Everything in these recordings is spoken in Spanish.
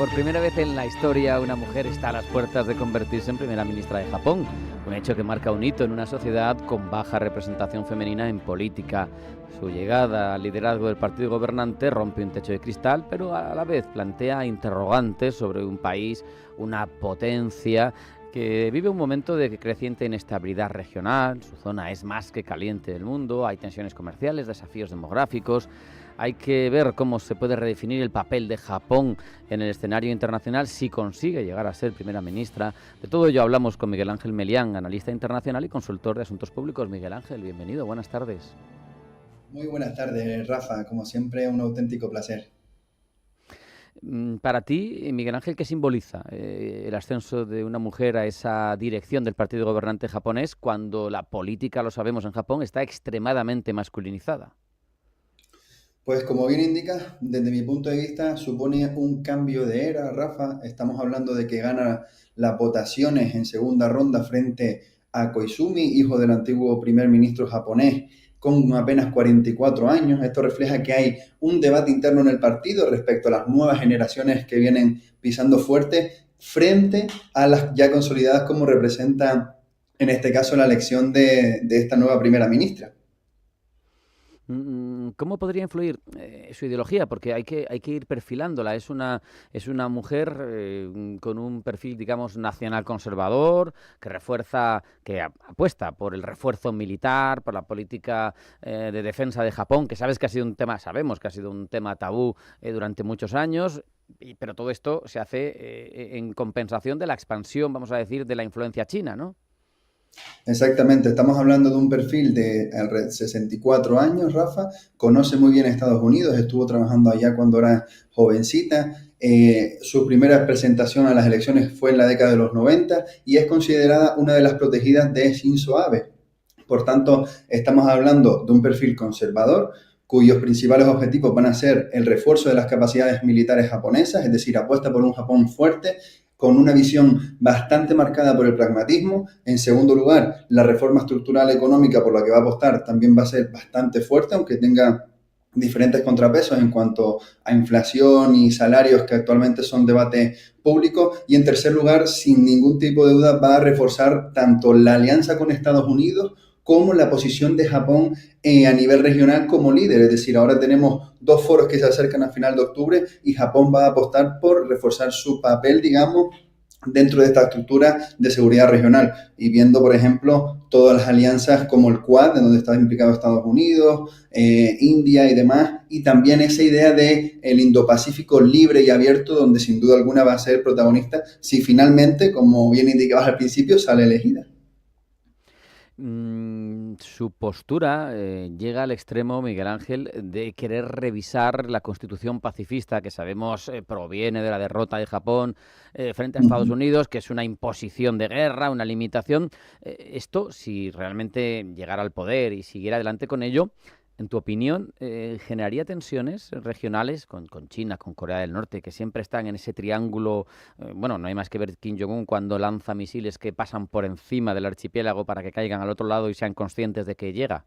Por primera vez en la historia, una mujer está a las puertas de convertirse en primera ministra de Japón, un hecho que marca un hito en una sociedad con baja representación femenina en política. Su llegada al liderazgo del partido gobernante rompe un techo de cristal, pero a la vez plantea interrogantes sobre un país, una potencia que vive un momento de creciente inestabilidad regional. Su zona es más que caliente del mundo, hay tensiones comerciales, desafíos demográficos. Hay que ver cómo se puede redefinir el papel de Japón en el escenario internacional si consigue llegar a ser primera ministra. De todo ello hablamos con Miguel Ángel Melián, analista internacional y consultor de asuntos públicos. Miguel Ángel, bienvenido, buenas tardes. Muy buenas tardes, Rafa. Como siempre, un auténtico placer. Para ti, Miguel Ángel, ¿qué simboliza el ascenso de una mujer a esa dirección del partido gobernante japonés cuando la política, lo sabemos, en Japón está extremadamente masculinizada? Pues como bien indicas, desde mi punto de vista supone un cambio de era, Rafa. Estamos hablando de que gana las votaciones en segunda ronda frente a Koizumi, hijo del antiguo primer ministro japonés, con apenas 44 años. Esto refleja que hay un debate interno en el partido respecto a las nuevas generaciones que vienen pisando fuerte frente a las ya consolidadas como representa en este caso la elección de esta nueva primera ministra. ¿Cómo podría influir su ideología? Porque hay que ir perfilándola. Es una mujer con un perfil, digamos, nacional conservador, que apuesta por el refuerzo militar, por la política de defensa de Japón, que sabemos que ha sido un tema tabú durante muchos años. Pero todo esto se hace en compensación de la expansión, vamos a decir, de la influencia china, ¿no? Exactamente, estamos hablando de un perfil de 64 años, Rafa, conoce muy bien Estados Unidos, estuvo trabajando allá cuando era jovencita, su primera presentación a las elecciones fue en la década de los 90 y es considerada una de las protegidas de Shinzo Abe. Por tanto, estamos hablando de un perfil conservador, cuyos principales objetivos van a ser el refuerzo de las capacidades militares japonesas, es decir, apuesta por un Japón fuerte, con una visión bastante marcada por el pragmatismo. En segundo lugar, la reforma estructural económica por la que va a apostar también va a ser bastante fuerte, aunque tenga diferentes contrapesos en cuanto a inflación y salarios que actualmente son debate público. Y en tercer lugar, sin ningún tipo de duda, va a reforzar tanto la alianza con Estados Unidos como la posición de Japón a nivel regional como líder. Es decir, ahora tenemos dos foros que se acercan a final de octubre y Japón va a apostar por reforzar su papel, digamos, dentro de esta estructura de seguridad regional y viendo, por ejemplo, todas las alianzas como el Quad, en donde está implicado Estados Unidos, India y demás, y también esa idea de el Indo-Pacífico libre y abierto, donde sin duda alguna va a ser protagonista si finalmente, como bien indicabas al principio, sale elegida. Su postura llega al extremo, Miguel Ángel, de querer revisar la Constitución pacifista, que sabemos proviene de la derrota de Japón frente a Estados Uh-huh. Unidos, que es una imposición de guerra, una limitación. Esto, si realmente llegara al poder y siguiera adelante con ello, en tu opinión, ¿generaría tensiones regionales con China, con Corea del Norte, que siempre están en ese triángulo? Bueno, no hay más que ver Kim Jong-un cuando lanza misiles que pasan por encima del archipiélago para que caigan al otro lado y sean conscientes de que llega.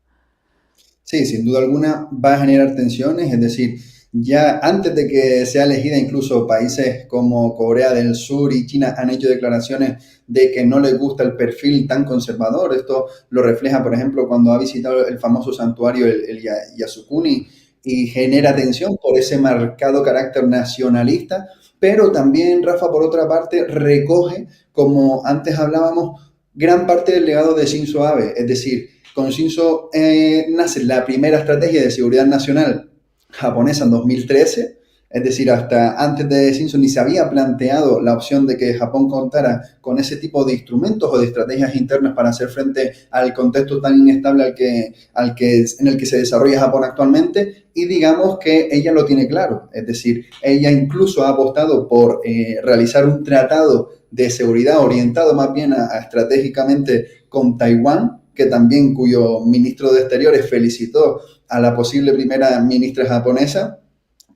Sí, sin duda alguna va a generar tensiones, es decir, ya antes de que sea elegida, incluso países como Corea del Sur y China han hecho declaraciones de que no les gusta el perfil tan conservador. Esto lo refleja, por ejemplo, cuando ha visitado el famoso santuario, el Yasukuni, y genera tensión por ese marcado carácter nacionalista, pero también, Rafa, por otra parte, recoge, como antes hablábamos, gran parte del legado de Shinzo Abe, es decir, con Shinzo nace la primera estrategia de seguridad nacional japonesa en 2013, es decir, hasta antes de Shinzo ni se había planteado la opción de que Japón contara con ese tipo de instrumentos o de estrategias internas para hacer frente al contexto tan inestable en el que se desarrolla Japón actualmente, y digamos que ella lo tiene claro, es decir, ella incluso ha apostado por realizar un tratado de seguridad orientado más bien a estratégicamente con Taiwán, que también cuyo ministro de Exteriores felicitó a la posible primera ministra japonesa.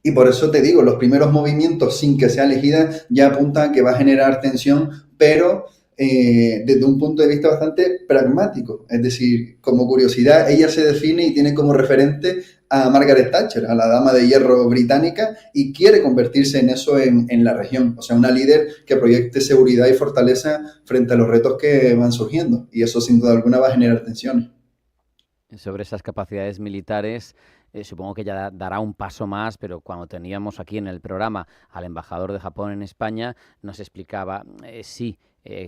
Y por eso te digo, los primeros movimientos sin que sea elegida ya apuntan a que va a generar tensión, pero desde un punto de vista bastante pragmático. Es decir, como curiosidad, ella se define y tiene como referente a Margaret Thatcher, a la dama de hierro británica, y quiere convertirse en eso en la región. O sea, una líder que proyecte seguridad y fortaleza frente a los retos que van surgiendo. Y eso sin duda alguna va a generar tensiones. Sobre esas capacidades militares, supongo que ya dará un paso más, pero cuando teníamos aquí en el programa al embajador de Japón en España, nos explicaba, sí,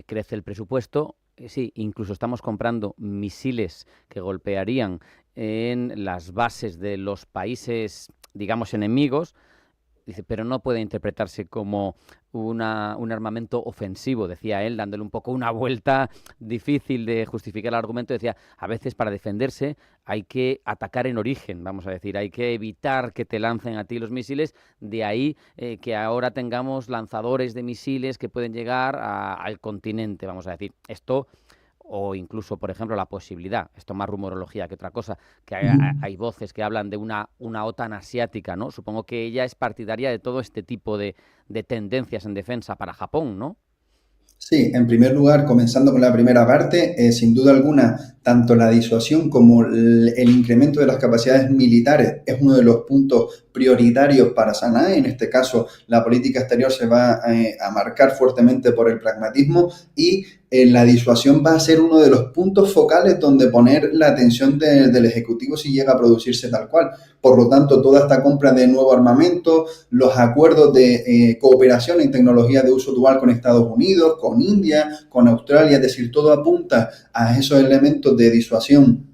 crece el presupuesto, sí, incluso estamos comprando misiles que golpearían en las bases de los países, digamos, enemigos. Dice, pero no puede interpretarse como un armamento ofensivo, decía él, dándole un poco una vuelta difícil de justificar el argumento. Decía, a veces para defenderse hay que atacar en origen, vamos a decir, hay que evitar que te lancen a ti los misiles, de ahí que ahora tengamos lanzadores de misiles que pueden llegar al continente, vamos a decir. Esto, o incluso, por ejemplo, la posibilidad, esto más rumorología que otra cosa, que hay voces que hablan de una OTAN asiática, ¿no? Supongo que ella es partidaria de todo este tipo de tendencias en defensa para Japón, ¿no? Sí, en primer lugar, comenzando con la primera parte, sin duda alguna, tanto la disuasión como el incremento de las capacidades militares es uno de los puntos prioritarios para Sanae. En este caso, la política exterior se va a marcar fuertemente por el pragmatismo y la disuasión va a ser uno de los puntos focales donde poner la atención del Ejecutivo si llega a producirse tal cual. Por lo tanto, toda esta compra de nuevo armamento, los acuerdos de cooperación en tecnología de uso dual con Estados Unidos, con India, con Australia, es decir, todo apunta a esos elementos de disuasión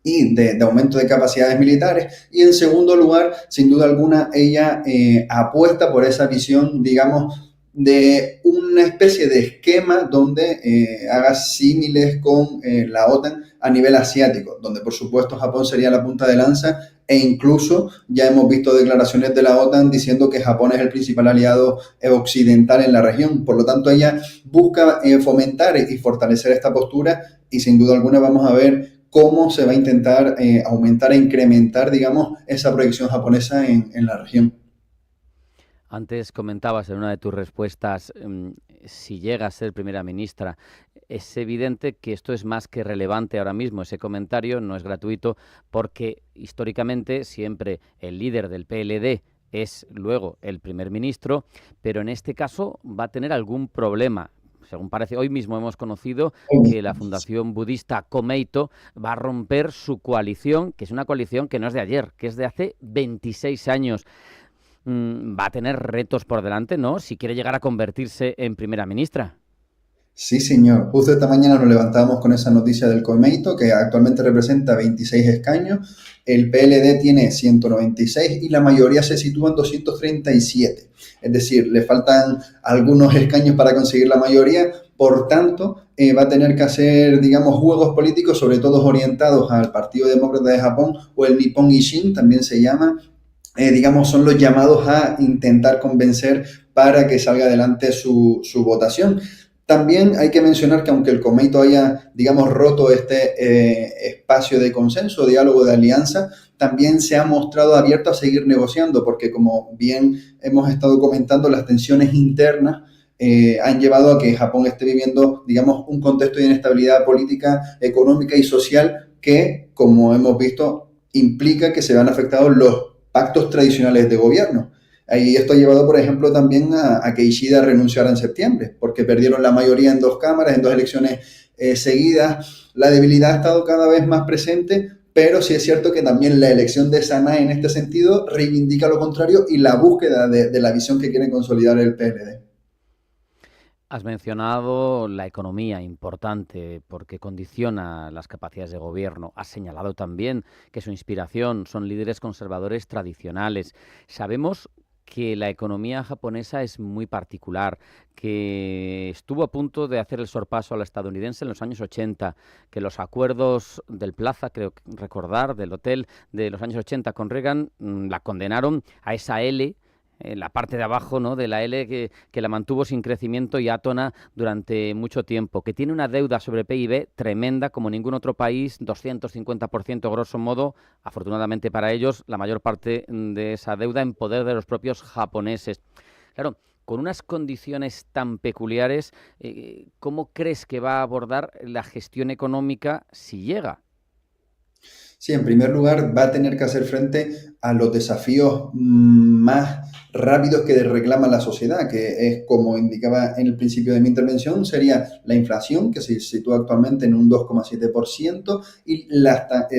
y de aumento de capacidades militares. Y en segundo lugar, sin duda alguna, ella apuesta por esa visión, digamos, de una especie de esquema donde haga símiles con la OTAN a nivel asiático, donde por supuesto Japón sería la punta de lanza e incluso ya hemos visto declaraciones de la OTAN diciendo que Japón es el principal aliado occidental en la región. Por lo tanto, ella busca fomentar y fortalecer esta postura y sin duda alguna vamos a ver cómo se va a intentar aumentar e incrementar, digamos, esa proyección japonesa en la región. Antes comentabas en una de tus respuestas, si llega a ser primera ministra, es evidente que esto es más que relevante ahora mismo. Ese comentario no es gratuito porque históricamente siempre el líder del PLD es luego el primer ministro, pero en este caso va a tener algún problema. Según parece, hoy mismo hemos conocido que la Fundación Budista Komeito va a romper su coalición, que es una coalición que no es de ayer, que es de hace 26 años. Va a tener retos por delante, ¿no? Si quiere llegar a convertirse en primera ministra. Sí, señor. Justo esta mañana nos levantamos con esa noticia del Comeito, que actualmente representa 26 escaños. El PLD tiene 196 y la mayoría se sitúa en 237. Es decir, le faltan algunos escaños para conseguir la mayoría. Por tanto, va a tener que hacer, digamos, juegos políticos, sobre todo orientados al Partido Demócrata de Japón o el Nippon Ishin, también se llama. Digamos, son los llamados a intentar convencer para que salga adelante su votación. También hay que mencionar que aunque el Comeito haya, digamos, roto este espacio de consenso, diálogo, de alianza, también se ha mostrado abierto a seguir negociando, porque como bien hemos estado comentando, las tensiones internas han llevado a que Japón esté viviendo, digamos, un contexto de inestabilidad política, económica y social que, como hemos visto, implica que se vean afectados los pactos tradicionales de gobierno. Y esto ha llevado, por ejemplo, también a que Ishida renunciara en septiembre, porque perdieron la mayoría en dos cámaras, en dos elecciones seguidas. La debilidad ha estado cada vez más presente, pero sí es cierto que también la elección de Sanae en este sentido reivindica lo contrario y la búsqueda de la visión que quiere consolidar el PLD. Has mencionado la economía, importante, porque condiciona las capacidades de gobierno. Has señalado también que su inspiración son líderes conservadores tradicionales. Sabemos que la economía japonesa es muy particular, que estuvo a punto de hacer el sorpaso a la estadounidense en los años 80, que los acuerdos del Plaza, creo recordar, del hotel de los años 80 con Reagan, la condenaron a esa L, la parte de abajo, ¿no?, de la L que la mantuvo sin crecimiento y átona durante mucho tiempo, que tiene una deuda sobre PIB tremenda como ningún otro país, 250% grosso modo, afortunadamente para ellos, la mayor parte de esa deuda en poder de los propios japoneses. Claro, con unas condiciones tan peculiares, ¿cómo crees que va a abordar la gestión económica si llega? Sí, en primer lugar, va a tener que hacer frente a los desafíos más rápidos que reclama la sociedad, que es, como indicaba en el principio de mi intervención, sería la inflación, que se sitúa actualmente en un 2,7%, y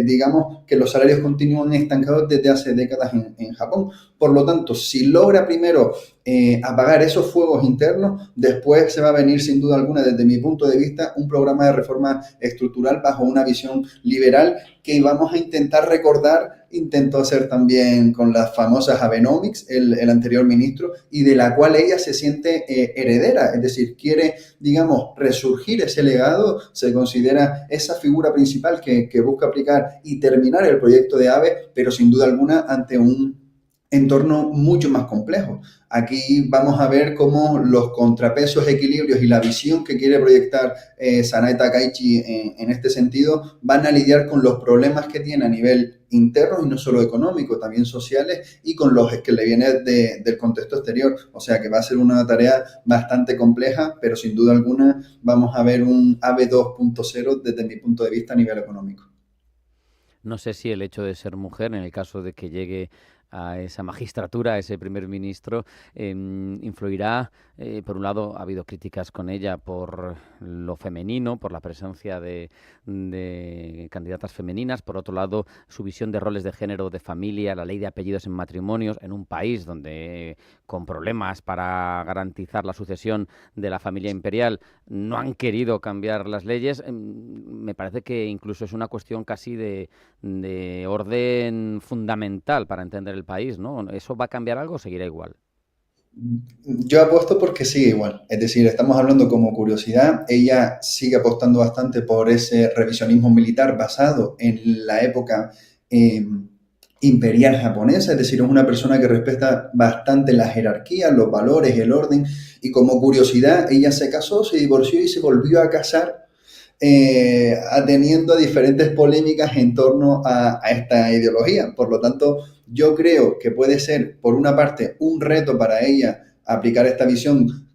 digamos que los salarios continúan estancados desde hace décadas en Japón. Por lo tanto, si logra primero apagar esos fuegos internos, después se va a venir sin duda alguna, desde mi punto de vista, un programa de reforma estructural bajo una visión liberal que vamos a intentar recordar, intentó hacer también con las famosas Abenomics, el anterior ministro, y de la cual ella se siente heredera, es decir, quiere, digamos, resurgir ese legado, se considera esa figura principal que busca aplicar y terminar el proyecto de AVE, pero sin duda alguna ante un entorno mucho más complejo. Aquí vamos a ver cómo los contrapesos, equilibrios y la visión que quiere proyectar Sanae Takaichi en este sentido van a lidiar con los problemas que tiene a nivel interno y no solo económico, también sociales y con los que le viene del contexto exterior. O sea que va a ser una tarea bastante compleja, pero sin duda alguna vamos a ver un AVE 2.0 desde mi punto de vista a nivel económico. No sé si el hecho de ser mujer, en el caso de que llegue a esa magistratura, a ese primer ministro, influirá. Por un lado, ha habido críticas con ella por lo femenino, por la presencia de candidatas femeninas. Por otro lado, su visión de roles de género, de familia, la ley de apellidos en matrimonios, en un país donde, con problemas para garantizar la sucesión de la familia imperial, no han querido cambiar las leyes. Me parece que incluso es una cuestión casi de orden fundamental para entender el país, ¿no? ¿Eso va a cambiar algo o seguirá igual? Yo apuesto porque sigue igual. Es decir, estamos hablando como curiosidad. Ella sigue apostando bastante por ese revisionismo militar basado en la época eh, imperial japonesa. Es decir, es una persona que respeta bastante la jerarquía, los valores, el orden. Y como curiosidad, ella se casó, se divorció y se volvió a casar atendiendo a diferentes polémicas en torno a esta ideología. Por lo tanto, yo creo que puede ser, por una parte, un reto para ella aplicar esta visión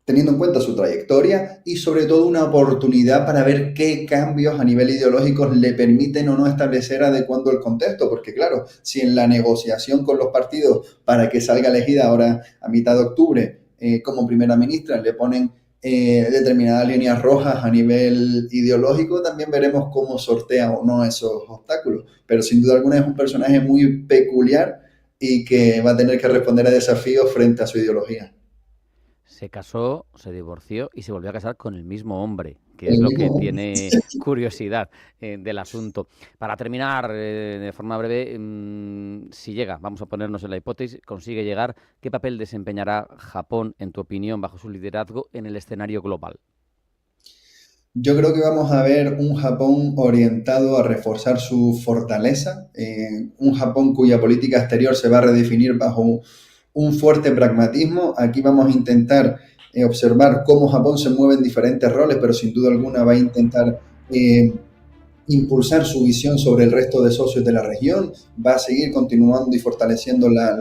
teniendo en cuenta su trayectoria y sobre todo una oportunidad para ver qué cambios a nivel ideológico le permiten o no establecer adecuando el contexto, porque claro, si en la negociación con los partidos para que salga elegida ahora a mitad de octubre como primera ministra le ponen determinadas líneas rojas a nivel ideológico, también veremos cómo sortea o no esos obstáculos. Pero sin duda alguna es un personaje muy peculiar y que va a tener que responder a desafíos frente a su ideología. Se casó, se divorció y se volvió a casar con el mismo hombre, que es El lo que mismo. tiene curiosidad del asunto. Para terminar, de forma breve, si llega, vamos a ponernos en la hipótesis, consigue llegar, ¿qué papel desempeñará Japón, en tu opinión, bajo su liderazgo en el escenario global? Yo creo que vamos a ver un Japón orientado a reforzar su fortaleza, un Japón cuya política exterior se va a redefinir bajo un fuerte pragmatismo. Aquí vamos a intentar observar cómo Japón se mueve en diferentes roles, pero sin duda alguna va a intentar impulsar su visión sobre el resto de socios de la región, va a seguir continuando y fortaleciendo la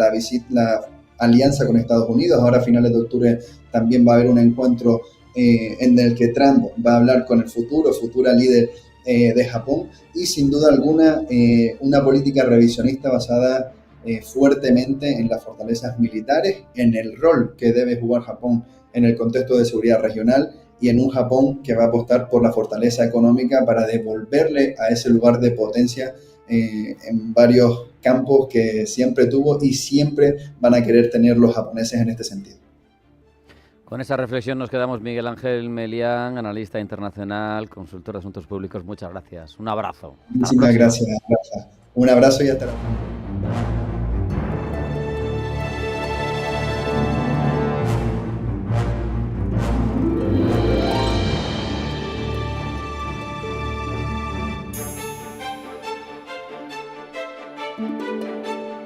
alianza con Estados Unidos. Ahora a finales de octubre también va a haber un encuentro en el que Trump va a hablar con el futura líder de Japón y sin duda alguna una política revisionista basada fuertemente en las fortalezas militares, en el rol que debe jugar Japón en el contexto de seguridad regional y en un Japón que va a apostar por la fortaleza económica para devolverle a ese lugar de potencia en varios campos que siempre tuvo y siempre van a querer tener los japoneses en este sentido. Con esa reflexión nos quedamos. Miguel Ángel Melián, analista internacional, consultor de asuntos públicos. Muchas gracias. Un abrazo. Hasta la Muchísimas próxima. gracias, Rafa. Un abrazo y hasta la próxima.